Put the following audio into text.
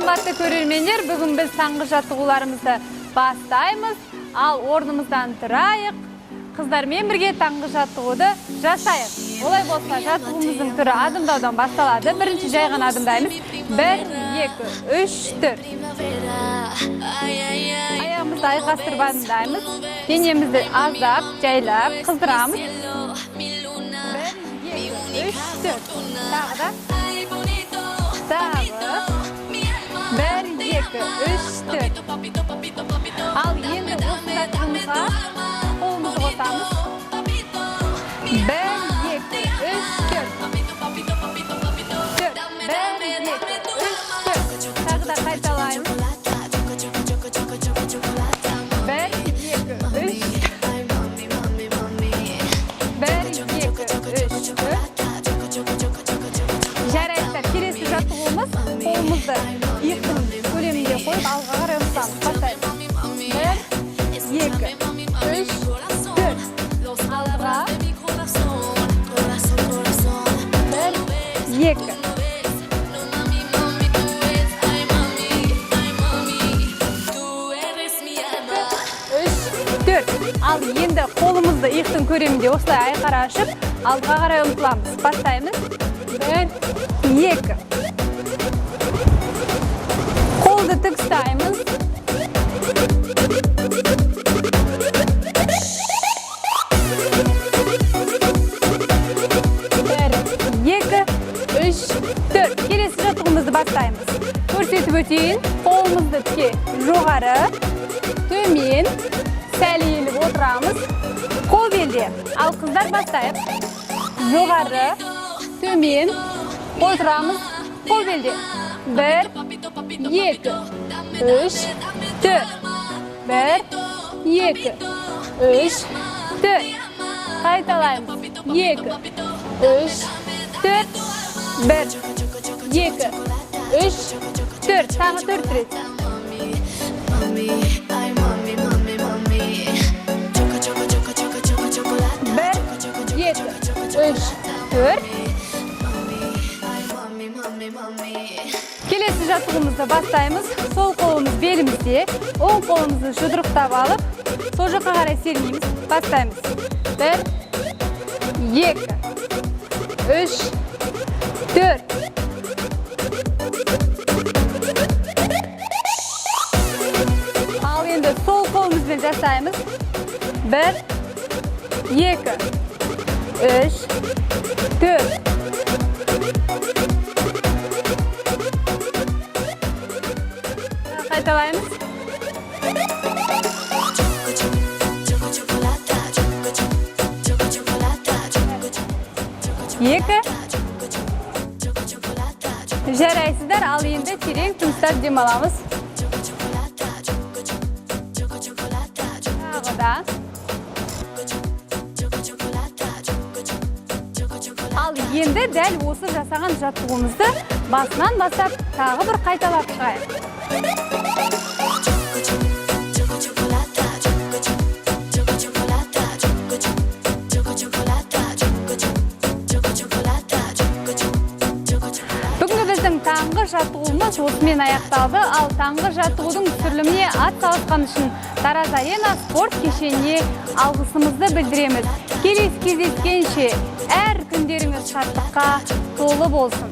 Қымбатты көрермендер, бүгін біз таңғы жаттығуларымызды бастаймыз. Ал орнымыздан тұрайық, қыздармен бірге таңғы жаттығуды жасайық. Олай болса, жаттығуымыздың түрі адымдаудан басталады. Бірінші жай ғана адымдаймыз. 1, 2, 3, 4. Аяғымызды айқастырып адымдаймыз. Денемізді аздап, жайлап, қыздырамыз. 1, 2, 3, 4. Тағы да. Тағы. 1, 2, 3, 4. Ал енді осы жаттығуымызға қолымызды қосамыз. 1, 2, 3, 4. 1, 2, 3, 4. Тағы да қайталаймыз. 1, 2, 3. 1, 2, 3, 4. Жарайсыздар, келесі жаттығуымыз қолымызды иықтың көлемінде қойып алға қарай ұмтыламыз. Бастаймыз. 1, 2, 3, 4. Алға. 1, 2. 4. Ал енді қолымызды иықтың көлемінде осылай айқара ашып, алға қарай ұмтыламыз. Бастаймыз. 1, 2. Қолды тік ұстаймыз. 1, 2, 3, 4. Келесі жаттығуымызды бастаймыз. Көрсетіп өтейін. Қолымызды тіке жоғары, төмен, сәл иіліп отырамыз. Қол белде. Ал қыздар бастайық. Жоғары, төмен, отырамыз. Қол белде. 1, 2, 3, 4. 1, 2, 3, 4. Қайталаймыз. 2, 3, 4. 1, 2, 3, 4. Тағы 4 рет. 1, 2, 3, 4. Келесі жаттығуымызды бастаймыз. Сол қолымыз белімізде, оң қолымызды жұдырықтап алып, сол жаққа қарай сермейміз. Бастаймыз. 1, 2, 3, 4. Ал енді сол қолымызбен жасаймыз. 1, 2, 3, 4. Қайталаймыз. 2. Жарайсыздар, ал енді терең тыныстап демаламыз. Тағы да. Ал енді дәл осы жасаған жаттығуымызды басынан бастап тағы бір қайталап шығайық. Бүгінгі біздің таңғы жаттығуымыз осымен аяқталды. Ал таңғы жаттығудың түсіріліміне атсалысқан үшін Тараз Арена спорт кешеніне алғысымызды білдіреміз. Келесі кездескенше әр күндеріңіз шаттыққа толы болсын.